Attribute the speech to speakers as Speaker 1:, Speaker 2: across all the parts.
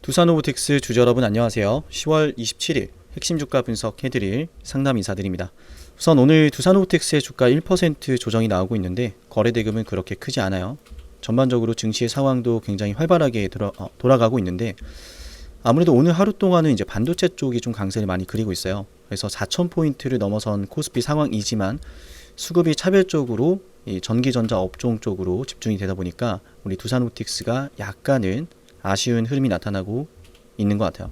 Speaker 1: 두산오브텍스 주주 여러분 안녕하세요. 10월 27일 핵심 주가 분석해드릴 상담 인사드립니다. 우선 오늘 두산오브텍스의 주가 1% 조정이 나오고 있는데 거래대금은 그렇게 크지 않아요. 전반적으로 증시의 상황도 굉장히 활발하게 돌아가고 있는데 아무래도 오늘 하루 동안은 이제 반도체 쪽이 좀 강세를 많이 그리고 있어요. 그래서 4,000포인트를 넘어선 코스피 상황이지만 수급이 차별적으로 이 전기전자 업종 쪽으로 집중이 되다 보니까 우리 두산오브텍스가 약간은 아쉬운 흐름이 나타나고 있는 것 같아요.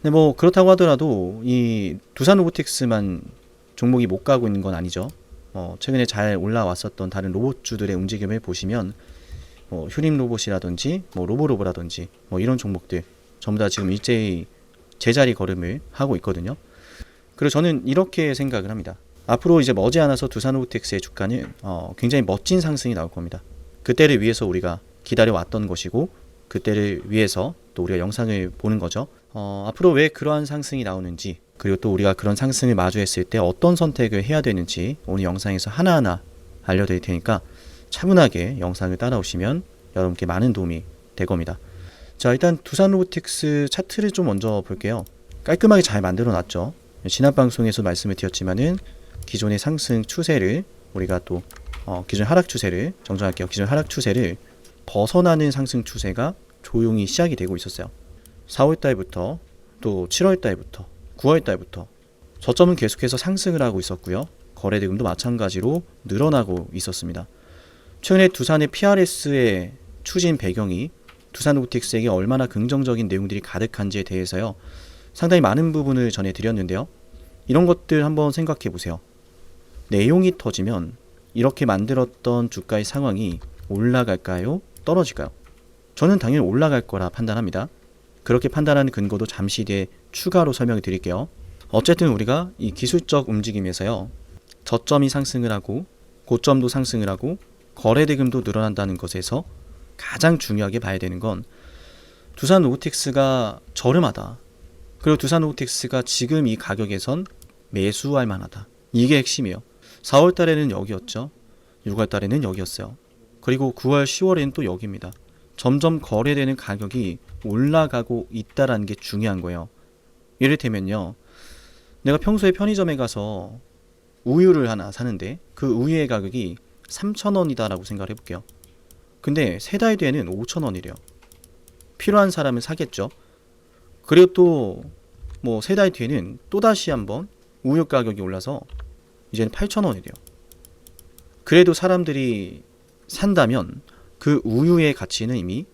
Speaker 1: 근데 뭐 그렇다고 하더라도 이 두산로보틱스만 종목이 못 가고 있는 건 아니죠. 최근에 잘 올라왔었던 다른 로봇주들의 움직임을 보시면 휴림 로봇이라든지 로보로보라든지 이런 종목들 전부 다 지금 일제히 제자리 걸음을 하고 있거든요. 그리고 저는 이렇게 생각을 합니다. 앞으로 이제 머지않아서 두산로보틱스의 주가는 굉장히 멋진 상승이 나올 겁니다. 그때를 위해서 우리가 기다려왔던 것이고 그때를 위해서 또 우리가 영상을 보는 거죠. 앞으로 왜 그러한 상승이 나오는지, 그리고 또 우리가 그런 상승을 마주했을 때 어떤 선택을 해야 되는지 오늘 영상에서 하나하나 알려드릴 테니까 차분하게 영상을 따라오시면 여러분께 많은 도움이 될 겁니다. 자, 일단 두산로보틱스 차트를 좀 먼저 볼게요. 깔끔하게 잘 만들어 놨죠. 지난 방송에서 말씀을 드렸지만은 기존의 상승 추세를 우리가 또 기존 하락 추세를 정정할게요. 기존 하락 추세를 벗어나는 상승 추세가 조용히 시작이 되고 있었어요. 4월달부터 또 7월달부터 9월달부터 저점은 계속해서 상승을 하고 있었고요. 거래대금도 마찬가지로 늘어나고 있었습니다. 최근에 두산의 PRS의 추진 배경이 두산로보틱스에게 얼마나 긍정적인 내용들이 가득한지에 대해서요. 상당히 많은 부분을 전해드렸는데요. 이런 것들 한번 생각해 보세요. 내용이 터지면 이렇게 만들었던 주가의 상황이 올라갈까요? 떨어질까요? 저는 당연히 올라갈 거라 판단합니다. 그렇게 판단하는 근거도 잠시 뒤에 추가로 설명을 드릴게요. 어쨌든 우리가 이 기술적 움직임에서요. 저점이 상승을 하고 고점도 상승을 하고 거래대금도 늘어난다는 것에서 가장 중요하게 봐야 되는 건 두산로보틱스가 저렴하다. 그리고 두산로보틱스가 지금 이 가격에선 매수할 만하다. 이게 핵심이에요. 4월 달에는 여기였죠. 6월 달에는 여기였어요. 그리고 9월, 10월에는 또 여기입니다. 점점 거래되는 가격이 올라가고 있다라는 게 중요한 거예요. 이를테면요. 내가 평소에 편의점에 가서 우유를 하나 사는데 그 우유의 가격이 3,000원이다라고 생각을 해볼게요. 근데 3달 뒤에는 5,000원이래요. 필요한 사람은 사겠죠. 그리고 또 3달 뒤에는 또다시 한번 우유 가격이 올라서 이제는 8,000원이래요. 그래도 사람들이 산다면 그 우유의 가치는 이미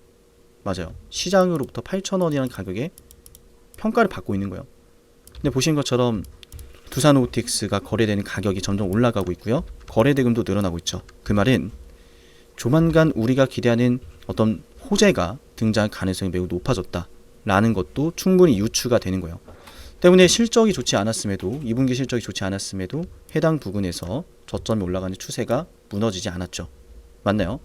Speaker 1: 맞아요. 시장으로부터 8,000원이라는 가격에 평가를 받고 있는 거예요. 근데 보신 것처럼 두산로보틱스가 거래되는 가격이 점점 올라가고 있고요. 거래대금도 늘어나고 있죠. 그 말은 조만간 우리가 기대하는 어떤 호재가 등장할 가능성이 매우 높아졌다라는 것도 충분히 유추가 되는 거예요. 때문에 실적이 좋지 않았음에도 2분기 실적이 좋지 않았음에도 해당 부근에서 저점이 올라가는 추세가 무너지지 않았죠. 맞나요?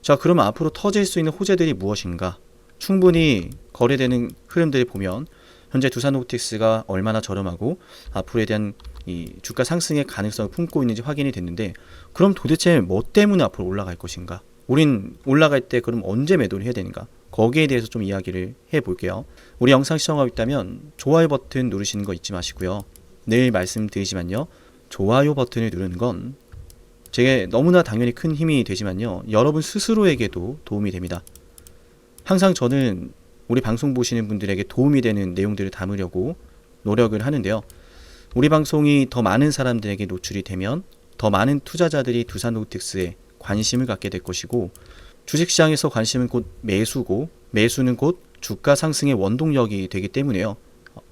Speaker 1: 자, 그러면 앞으로 터질 수 있는 호재들이 무엇인가? 충분히 거래되는 흐름들을 보면 현재 두산로보틱스가 얼마나 저렴하고 앞으로에 대한 이 주가 상승의 가능성을 품고 있는지 확인이 됐는데 그럼 도대체 뭐 때문에 앞으로 올라갈 것인가? 우린 올라갈 때 그럼 언제 매도를 해야 되는가? 거기에 대해서 좀 이야기를 해볼게요. 우리 영상 시청하고 있다면 좋아요 버튼 누르시는 거 잊지 마시고요. 늘 말씀드리지만요. 좋아요 버튼을 누르는 건 제게 너무나 당연히 큰 힘이 되지만요. 여러분 스스로에게도 도움이 됩니다. 항상 저는 우리 방송 보시는 분들에게 도움이 되는 내용들을 담으려고 노력을 하는데요. 우리 방송이 더 많은 사람들에게 노출이 되면 더 많은 투자자들이 두산로보틱스에 관심을 갖게 될 것이고 주식시장에서 관심은 곧 매수고 매수는 곧 주가 상승의 원동력이 되기 때문에요.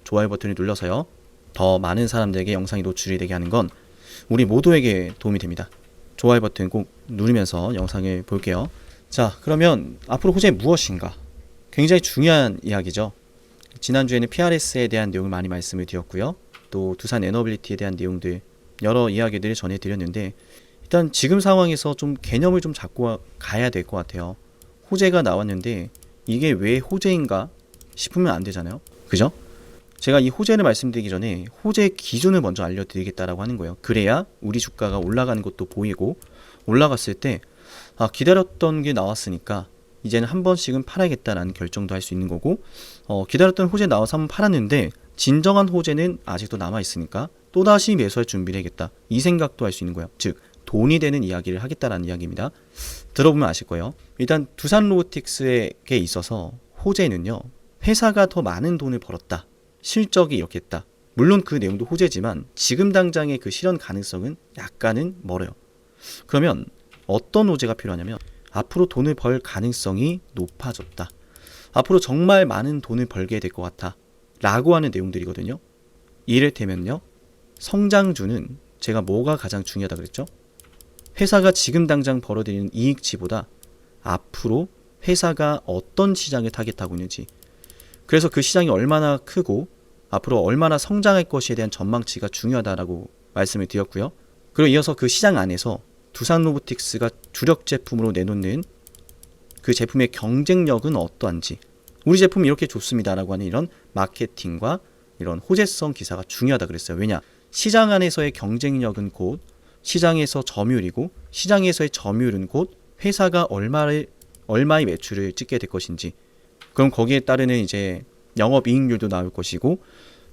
Speaker 1: 좋아요 버튼을 눌러서요. 더 많은 사람들에게 영상이 노출이 되게 하는 건 우리 모두에게 도움이 됩니다. 좋아요 버튼 꼭 누르면서 영상을 볼게요. 자, 그러면 앞으로 호재 무엇인가? 굉장히 중요한 이야기죠. 지난주에는 PRS에 대한 내용을 많이 말씀을 드렸고요. 또 두산 에너빌리티에 대한 내용들 여러 이야기들을 전해드렸는데 일단 지금 상황에서 좀 개념을 좀 잡고 가야 될 것 같아요. 호재가 나왔는데 이게 왜 호재인가 싶으면 안 되잖아요. 그죠? 제가 이 호재를 말씀드리기 전에 호재의 기준을 먼저 알려드리겠다라고 하는 거예요. 그래야 우리 주가가 올라가는 것도 보이고 올라갔을 때 기다렸던 게 나왔으니까 이제는 한 번씩은 팔아야겠다라는 결정도 할 수 있는 거고, 기다렸던 호재 나와서 한번 팔았는데 진정한 호재는 아직도 남아있으니까 또다시 매수할 준비를 해야겠다, 이 생각도 할 수 있는 거예요. 즉 돈이 되는 이야기를 하겠다라는 이야기입니다. 들어보면 아실 거예요. 일단 두산 로보틱스에게 있어서 호재는요, 회사가 더 많은 돈을 벌었다, 실적이 이렇게 했다. 물론 그 내용도 호재지만 지금 당장의 그 실현 가능성은 약간은 멀어요. 그러면 어떤 호재가 필요하냐면 앞으로 돈을 벌 가능성이 높아졌다, 앞으로 정말 많은 돈을 벌게 될 것 같아 라고 하는 내용들이거든요. 이를테면요, 성장주는 제가 뭐가 가장 중요하다 그랬죠? 회사가 지금 당장 벌어들이는 이익치보다 앞으로 회사가 어떤 시장을 타겟하고 있는지, 그래서 그 시장이 얼마나 크고 앞으로 얼마나 성장할 것에 대한 전망치가 중요하다라고 말씀을 드렸고요. 그리고 이어서 그 시장 안에서 두산 로보틱스가 주력 제품으로 내놓는 그 제품의 경쟁력은 어떠한지, 우리 제품이 이렇게 좋습니다라고 하는 이런 마케팅과 이런 호재성 기사가 중요하다 그랬어요. 왜냐? 시장 안에서의 경쟁력은 곧 시장에서 점유율이고, 시장에서의 점유율은 곧 회사가 얼마의 매출을 찍게 될 것인지, 그럼 거기에 따르는 이제 영업이익률도 나올 것이고,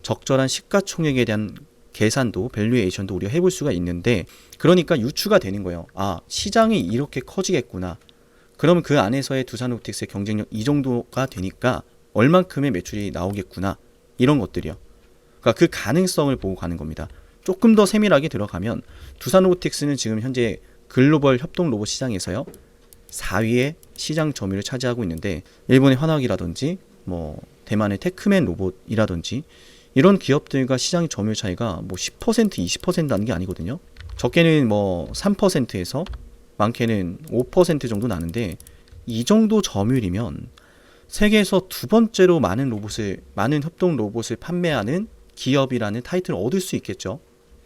Speaker 1: 적절한 시가총액에 대한 계산도, 밸류에이션도 우리가 해볼 수가 있는데, 그러니까 유추가 되는 거예요. 아, 시장이 이렇게 커지겠구나. 그러면 그 안에서의 두산 로보틱스의 경쟁력 이 정도가 되니까 얼만큼의 매출이 나오겠구나, 이런 것들이요. 그러니까 그 가능성을 보고 가는 겁니다. 조금 더 세밀하게 들어가면 두산 로보틱스는 지금 현재 글로벌 협동 로봇 시장에서요 4위의 시장 점유율을 차지하고 있는데, 일본의 환학이라든지 뭐 대만의 테크맨 로봇이라든지 이런 기업들과 시장 점유율 차이가 뭐 10%, 20% 나는 게 아니거든요. 적게는 뭐 3%에서 많게는 5% 정도 나는데, 이 정도 점유율이면 세계에서 두 번째로 많은 협동 로봇을 판매하는 기업이라는 타이틀을 얻을 수 있겠죠.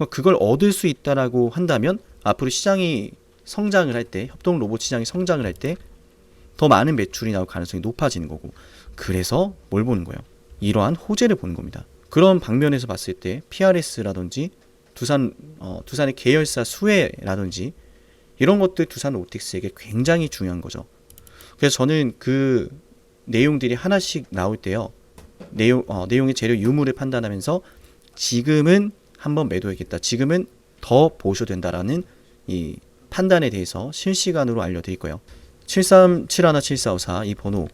Speaker 1: 그걸 얻을 수 있다라고 한다면 앞으로 시장이 성장을 할 때, 협동 로봇 시장이 성장을 할 때 더 많은 매출이 나올 가능성이 높아지는 거고, 그래서 뭘 보는 거예요? 이러한 호재를 보는 겁니다. 그런 방면에서 봤을 때 PRS라든지 두산의 계열사 수혜라든지 이런 것들 두산 로보틱스에게 굉장히 중요한 거죠. 그래서 저는 그 내용들이 하나씩 나올 때요, 내용의 재료 유무를 판단하면서 지금은 한번 매도해야겠다, 지금은 더 보셔도 된다라는 이 판단에 대해서 실시간으로 알려드릴 거예요. 73717454 이 번호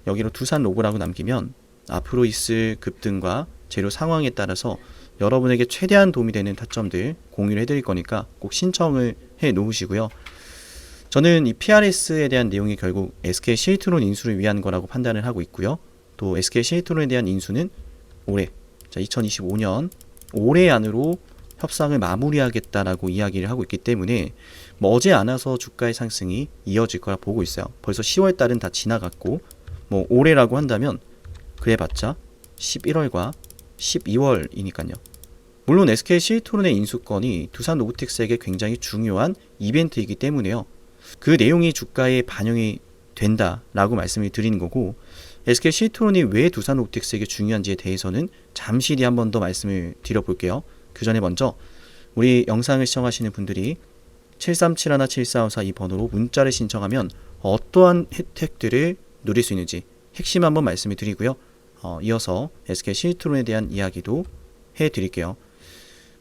Speaker 1: 여기로 두산 로고라고 남기면 앞으로 있을 급등과 재료 상황에 따라서 여러분에게 최대한 도움이 되는 타점들 공유를 해드릴 거니까 꼭 신청을 해 놓으시고요. 저는 이 PRS에 대한 내용이 결국 SK 실트론 인수를 위한 거라고 판단을 하고 있고요. 또 SK 실트론에 대한 인수는 올해 2025년 올해 안으로 협상을 마무리하겠다라고 이야기를 하고 있기 때문에 뭐 어제 안 와서 주가의 상승이 이어질 거라 보고 있어요. 벌써 10월 달은 다 지나갔고, 뭐 올해라고 한다면 그래봤자 11월과 12월이니까요. 물론 SK 실트론의 인수건이 두산 로보틱스에게 굉장히 중요한 이벤트이기 때문에요. 그 내용이 주가에 반영이 된다라고 말씀을 드리는 거고, SK 실트론이 왜 두산 로보틱스에게 중요한지에 대해서는 잠시 뒤에 한 번 더 말씀을 드려볼게요. 그 전에 먼저 우리 영상을 시청하시는 분들이 73717454 이 번호로 문자를 신청하면 어떠한 혜택들을 누릴 수 있는지 핵심 한번 말씀을 드리고요. 이어서 SK 실트론에 대한 이야기도 해드릴게요.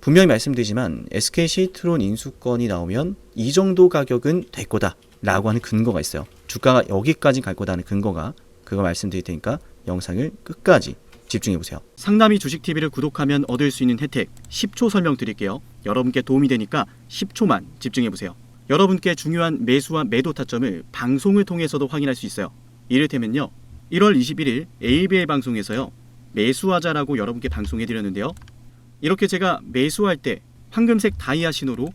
Speaker 1: 분명히 말씀드리지만 SK 실트론 인수건이 나오면 이 정도 가격은 될 거다 라고 하는 근거가 있어요. 주가가 여기까지 갈 거다는 근거가, 그거 말씀드릴 테니까 영상을 끝까지 집중해보세요. 상남이 주식TV를 구독하면 얻을 수 있는 혜택 10초 설명드릴게요. 여러분께 도움이 되니까 10초만 집중해보세요. 여러분께 중요한 매수와 매도 타점을 방송을 통해서도 확인할 수 있어요. 이를테면요, 1월 21일 ABL 방송에서요 매수하자라고 여러분께 방송해드렸는데요, 이렇게 제가 매수할 때 황금색 다이아 신호로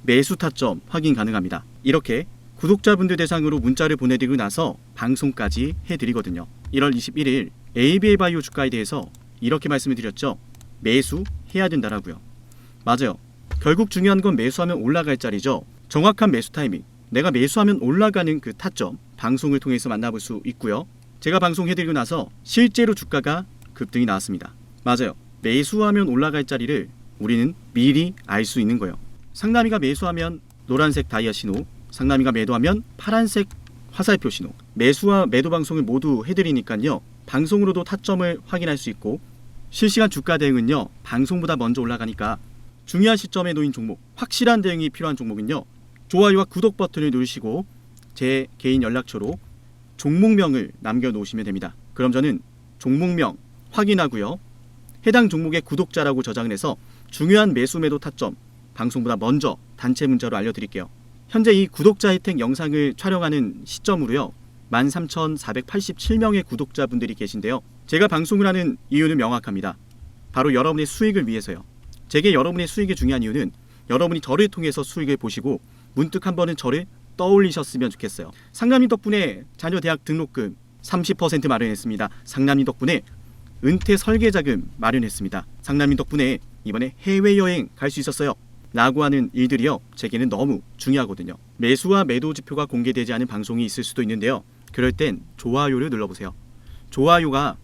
Speaker 1: 매수 타점 확인 가능합니다. 이렇게 구독자분들 대상으로 문자를 보내드리고 나서 방송까지 해드리거든요. 1월 21일 ABL 바이오 주가에 대해서 이렇게 말씀을 드렸죠. 매수해야 된다라고요. 맞아요. 결국 중요한 건 매수하면 올라갈 자리죠. 정확한 매수 타이밍, 내가 매수하면 올라가는 그 타점 방송을 통해서 만나볼 수 있고요. 제가 방송해드리고 나서 실제로 주가가 급등이 나왔습니다. 맞아요. 매수하면 올라갈 자리를 우리는 미리 알 수 있는 거예요. 상남이가 매수하면 노란색 다이아 신호, 상남이가 매도하면 파란색 화살표 신호, 매수와 매도 방송을 모두 해드리니까요. 방송으로도 타점을 확인할 수 있고 실시간 주가 대응은요. 방송보다 먼저 올라가니까 중요한 시점에 놓인 종목, 확실한 대응이 필요한 종목은요. 좋아요와 구독 버튼을 누르시고 제 개인 연락처로 종목명을 남겨놓으시면 됩니다. 그럼 저는 종목명 확인하고요. 해당 종목의 구독자라고 저장을 해서 중요한 매수 매도 타점 방송보다 먼저 단체 문자로 알려드릴게요. 현재 이 구독자 혜택 영상을 촬영하는 시점으로요. 13,487명의 구독자분들이 계신데요. 제가 방송을 하는 이유는 명확합니다. 바로 여러분의 수익을 위해서요. 제게 여러분의 수익이 중요한 이유는 여러분이 저를 통해서 수익을 보시고 문득 한 번은 저를 떠올리셨으면 좋겠어요. 상남님 덕분에 자녀 대학 등록금 30% 마련했습니다. 상남님 덕분에 은퇴 설계자금 마련했습니다. 상남님 덕분에 이번에 해외여행 갈 수 있었어요. 라고 하는 일들이요. 제게는 너무 중요하거든요. 매수와 매도 지표가 공개되지 않은 방송이 있을 수도 있는데요. 그럴 땐 좋아요를 눌러보세요. 좋아요가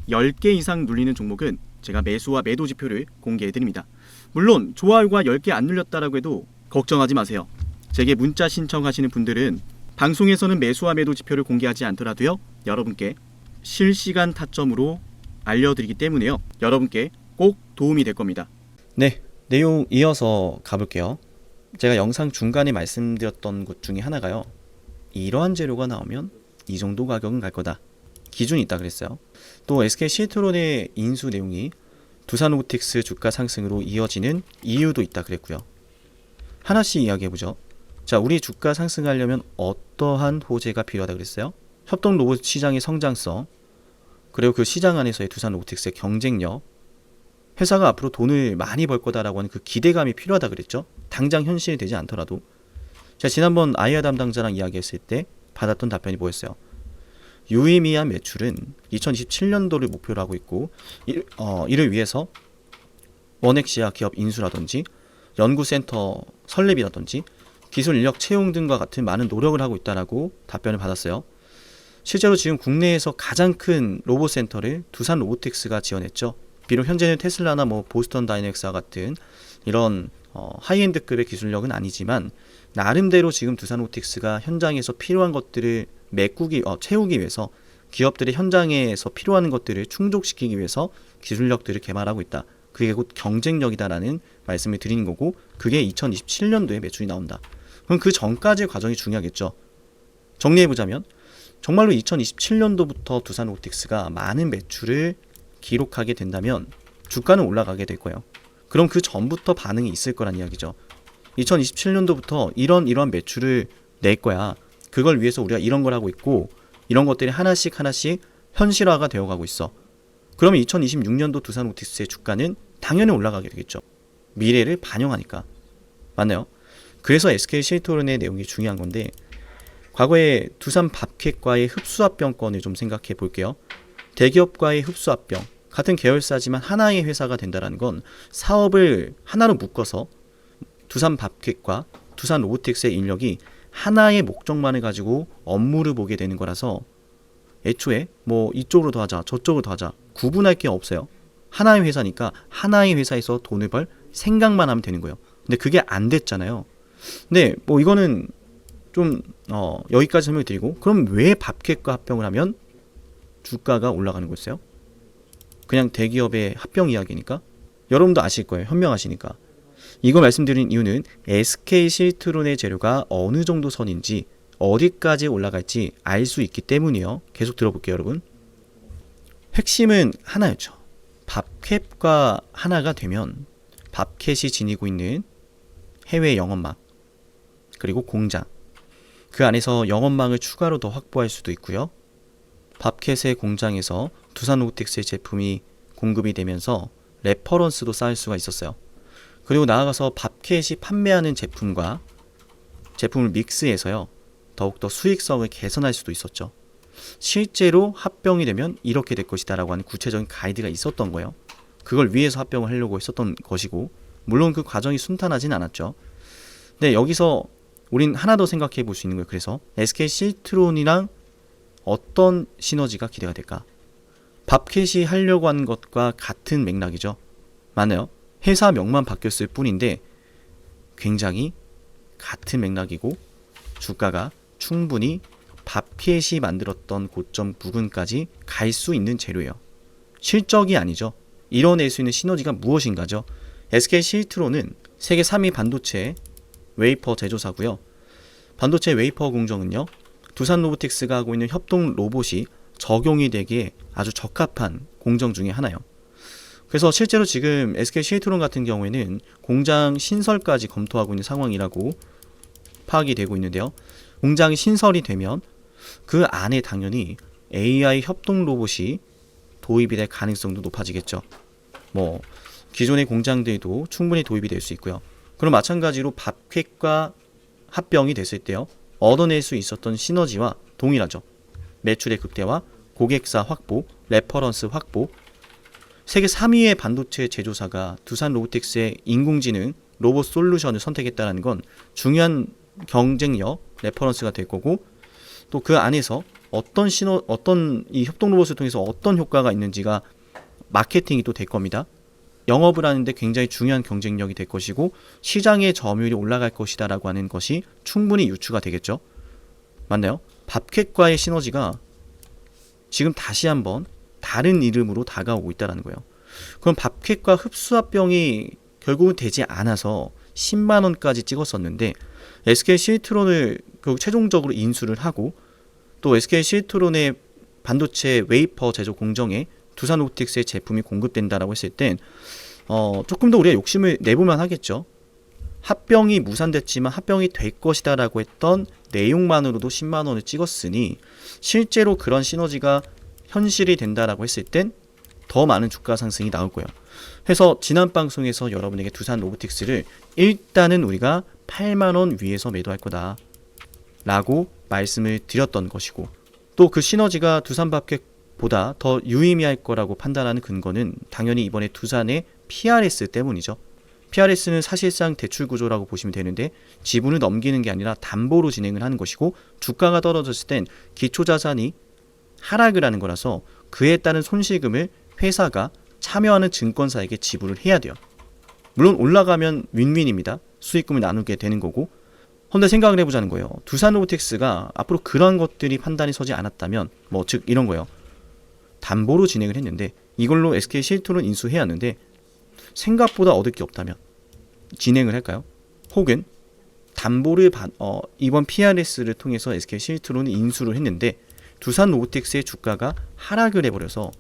Speaker 1: 10개 이상 눌리는 종목은 제가 매수와 매도 지표를 공개해드립니다. 물론 좋아요가 10개 안 눌렸다라고 해도 걱정하지 마세요. 제게 문자 신청하시는 분들은 방송에서는 매수와 매도 지표를 공개하지 않더라도요. 여러분께 실시간 타점으로 알려드리기 때문에요. 여러분께 꼭 도움이 될 겁니다. 네, 내용 이어서 가볼게요. 제가 영상 중간에 말씀드렸던 것 중에 하나가요. 이러한 재료가 나오면 이 정도 가격은 갈 거다. 기준이 있다 그랬어요. 또 SK실트론의 인수 내용이 두산로보틱스 주가 상승으로 이어지는 이유도 있다 그랬고요. 하나씩 이야기해보죠. 자, 우리 주가 상승하려면 어떠한 호재가 필요하다 그랬어요? 협동 로봇 시장의 성장성, 그리고 그 시장 안에서의 두산로보틱스의 경쟁력, 회사가 앞으로 돈을 많이 벌 거다라고 하는 그 기대감이 필요하다 그랬죠. 당장 현실이 되지 않더라도. 제가 지난번 아이아 담당자랑 이야기했을 때 받았던 답변이 뭐였어요? 유의미한 매출은 2027년도를 목표로 하고 있고 이를 위해서 원액시아 기업 인수라든지 연구센터 설립이라든지 기술 인력 채용 등과 같은 많은 노력을 하고 있다라고 답변을 받았어요. 실제로 지금 국내에서 가장 큰 로봇 센터를 두산 로보틱스가 지원했죠. 비록 현재는 테슬라나 보스턴 다이내믹스와 같은 이런 하이엔드급의 기술력은 아니지만 나름대로 지금 두산 로보틱스가 현장에서 필요한 것들을 채우기 위해서 기업들의 현장에서 필요한 것들을 충족시키기 위해서 기술력들을 개발하고 있다. 그게 곧 경쟁력이다라는 말씀을 드리는 거고 그게 2027년도에 매출이 나온다. 그럼 그 전까지의 과정이 중요하겠죠. 정리해보자면 정말로 2027년도부터 두산 로보틱스가 많은 매출을 기록하게 된다면 주가는 올라가게 될 거예요. 그럼 그 전부터 반응이 있을 거란 이야기죠. 2027년도부터 이런 매출을 낼 거야. 그걸 위해서 우리가 이런 걸 하고 있고 이런 것들이 하나씩 현실화가 되어가고 있어. 그러면 2026년도 두산 로보틱스의 주가는 당연히 올라가게 되겠죠. 미래를 반영하니까. 맞나요? 그래서 SK실트론의 내용이 중요한 건데 과거에 두산 밥캣과의 흡수합병권을 좀 생각해 볼게요. 대기업과의 흡수합병, 같은 계열사지만 하나의 회사가 된다는 건 사업을 하나로 묶어서 두산 밥캣과 두산 로보틱스의 인력이 하나의 목적만을 가지고 업무를 보게 되는 거라서 애초에 이쪽으로 더 하자 저쪽으로 더 하자 구분할 게 없어요. 하나의 회사니까 하나의 회사에서 돈을 벌 생각만 하면 되는 거예요. 근데 그게 안 됐잖아요. 근데 이거는 좀 여기까지 설명을 드리고 그럼 왜 밥캣과 합병을 하면 주가가 올라가는 거였어요? 그냥 대기업의 합병 이야기니까? 여러분도 아실 거예요. 현명하시니까. 이거 말씀드린 이유는 SK실트론의 재료가 어느 정도 선인지 어디까지 올라갈지 알 수 있기 때문이에요. 계속 들어볼게요, 여러분. 핵심은 하나였죠. 밥캣과 하나가 되면 밥캣이 지니고 있는 해외 영업망 그리고 공장 그 안에서 영업망을 추가로 더 확보할 수도 있고요. 밥캣의 공장에서 두산 로보틱스의 제품이 공급이 되면서 레퍼런스도 쌓을 수가 있었어요. 그리고 나아가서 밥캣이 판매하는 제품과 제품을 믹스해서요. 더욱더 수익성을 개선할 수도 있었죠. 실제로 합병이 되면 이렇게 될 것이다 라고 하는 구체적인 가이드가 있었던 거예요. 그걸 위해서 합병을 하려고 했었던 것이고 물론 그 과정이 순탄하진 않았죠. 근데 여기서 우린 하나 더 생각해 볼 수 있는 거예요. 그래서 SK실트론이랑 어떤 시너지가 기대가 될까? 밥캣이 하려고 하는 것과 같은 맥락이죠. 맞나요? 회사명만 바뀌었을 뿐인데 굉장히 같은 맥락이고 주가가 충분히 밥켓이 만들었던 고점 부근까지 갈 수 있는 재료예요. 실적이 아니죠. 이뤄낼 수 있는 시너지가 무엇인가죠? SK 실트론은 세계 3위 반도체 웨이퍼 제조사고요. 반도체 웨이퍼 공정은요, 두산 로보틱스가 하고 있는 협동 로봇이 적용이 되기에 아주 적합한 공정 중에 하나요. 그래서 실제로 지금 SK 실트론 같은 경우에는 공장 신설까지 검토하고 있는 상황이라고 파악이 되고 있는데요. 공장이 신설이 되면 그 안에 당연히 AI 협동 로봇이 도입이 될 가능성도 높아지겠죠. 뭐 기존의 공장들도 충분히 도입이 될 수 있고요. 그럼 마찬가지로 밥켓과 합병이 됐을 때요, 얻어낼 수 있었던 시너지와 동일하죠. 매출의 극대화, 고객사 확보, 레퍼런스 확보. 세계 3위의 반도체 제조사가 두산 로보틱스의 인공지능 로봇 솔루션을 선택했다는 건 중요한 경쟁력, 레퍼런스가 될 거고, 또 그 안에서 어떤 이 협동 로봇을 통해서 어떤 효과가 있는지가 마케팅이 또 될 겁니다. 영업을 하는데 굉장히 중요한 경쟁력이 될 것이고, 시장의 점유율이 올라갈 것이다 라고 하는 것이 충분히 유추가 되겠죠. 맞나요? 밥켓과의 시너지가 지금 다시 한번 다른 이름으로 다가오고 있다는 거예요. 그럼 밥켓과 흡수합병이 결국은 되지 않아서 10만 원까지 찍었었는데, SK 실트론을 결국 최종적으로 인수를 하고, 또 SK 실트론의 반도체 웨이퍼 제조 공정에 두산 로보틱스의 제품이 공급된다라고 했을 땐 조금 더 우리가 욕심을 내보면 하겠죠. 합병이 무산됐지만 합병이 될 것이다 라고 했던 내용만으로도 10만 원을 찍었으니, 실제로 그런 시너지가 현실이 된다라고 했을 땐 더 많은 주가 상승이 나올 거예요. 그래서 지난 방송에서 여러분에게 두산 로보틱스를 일단은 우리가 8만 원 위에서 매도할 거다 라고 말씀을 드렸던 것이고, 또 그 시너지가 두산 밥켓보다 더 유의미할 거라고 판단하는 근거는 당연히 이번에 두산의 PRS 때문이죠. PRS는 사실상 대출 구조라고 보시면 되는데, 지분을 넘기는 게 아니라 담보로 진행을 하는 것이고, 주가가 떨어졌을 땐 기초자산이 하락을 하는 거라서 그에 따른 손실금을 회사가 참여하는 증권사에게 지불을 해야 돼요. 물론 올라가면 윈윈입니다. 수익금을 나누게 되는 거고. 근데 생각을 해보자는 거예요. 두산 로보틱스가 앞으로 그런 것들이 판단이 서지 않았다면, 즉 이런 거예요. 담보로 진행을 했는데 이걸로 SK 실트론 인수해야 하는데 생각보다 얻을 게 없다면 진행을 할까요? 혹은 담보를 이번 PRS를 통해서 SK 실트론을 인수를 했는데 두산 로보틱스의 주가가 하락을 해버려서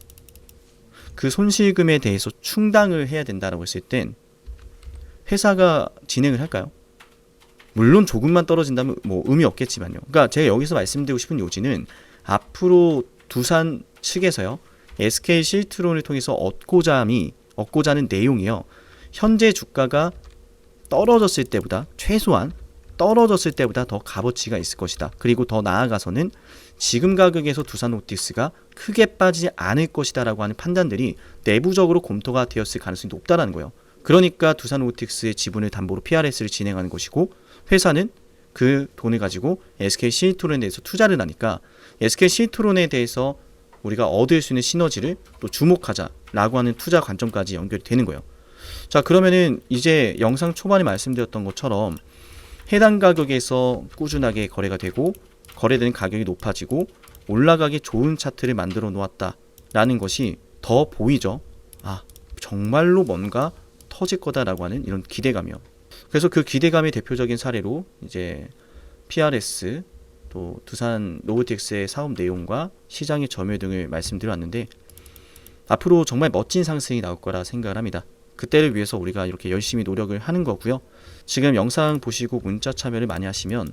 Speaker 1: 그 손실금에 대해서 충당을 해야 된다라고 했을 땐 회사가 진행을 할까요? 물론 조금만 떨어진다면 의미 없겠지만요. 그러니까 제가 여기서 말씀드리고 싶은 요지는, 앞으로 두산 측에서요, SK 실트론을 통해서 얻고자 하는 내용이요, 현재 주가가 떨어졌을 때보다, 최소한 떨어졌을 때보다 더 값어치가 있을 것이다. 그리고 더 나아가서는 지금 가격에서 두산 로보틱스가 크게 빠지지 않을 것이다 라고 하는 판단들이 내부적으로 검토가 되었을 가능성이 높다라는 거예요. 그러니까 두산 로보틱스의 지분을 담보로 PRS를 진행하는 것이고, 회사는 그 돈을 가지고 SK 실트론에 대해서 투자를 하니까 SK 실트론에 대해서 우리가 얻을 수 있는 시너지를 또 주목하자라고 하는 투자 관점까지 연결이 되는 거예요. 자, 그러면은 이제 영상 초반에 말씀드렸던 것처럼 해당 가격에서 꾸준하게 거래가 되고, 거래되는 가격이 높아지고 올라가기 좋은 차트를 만들어 놓았다라는 것이 더 보이죠. 정말로 뭔가 터질 거다라고 하는 이런 기대감이요. 그래서 그 기대감의 대표적인 사례로 이제 PRS, 또 두산 로보틱스의 사업 내용과 시장의 점유 등을 말씀드렸는데, 앞으로 정말 멋진 상승이 나올 거라 생각을 합니다. 그때를 위해서 우리가 이렇게 열심히 노력을 하는 거고요. 지금 영상 보시고 문자 참여를 많이 하시면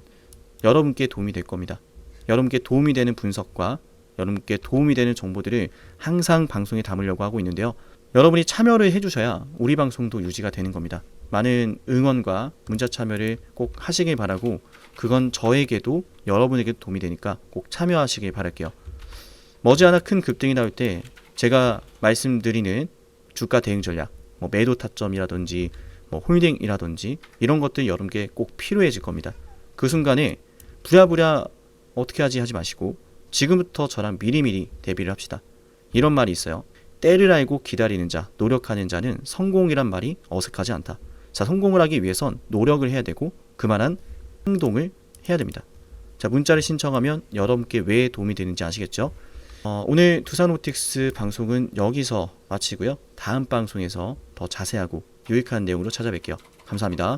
Speaker 1: 여러분께 도움이 될 겁니다. 여러분께 도움이 되는 분석과 여러분께 도움이 되는 정보들을 항상 방송에 담으려고 하고 있는데요. 여러분이 참여를 해주셔야 우리 방송도 유지가 되는 겁니다. 많은 응원과 문자 참여를 꼭 하시길 바라고, 그건 저에게도 여러분에게도 도움이 되니까 꼭 참여하시길 바랄게요. 머지않아 큰 급등이 나올 때 제가 말씀드리는 주가 대응 전략, 매도 타점이라든지 홀딩이라든지 이런 것들이 여러분께 꼭 필요해질 겁니다. 그 순간에 부랴부랴 어떻게 하지 마시고 지금부터 저랑 미리미리 대비를 합시다. 이런 말이 있어요. 때를 알고 기다리는 자, 노력하는 자는 성공이란 말이 어색하지 않다. 자, 성공을 하기 위해선 노력을 해야 되고 그만한 행동을 해야 됩니다. 자, 문자를 신청하면 여러분께 왜 도움이 되는지 아시겠죠? 오늘 두산오틱스 방송은 여기서 마치고요. 다음 방송에서 더 자세하고 유익한 내용으로 찾아뵐게요. 감사합니다.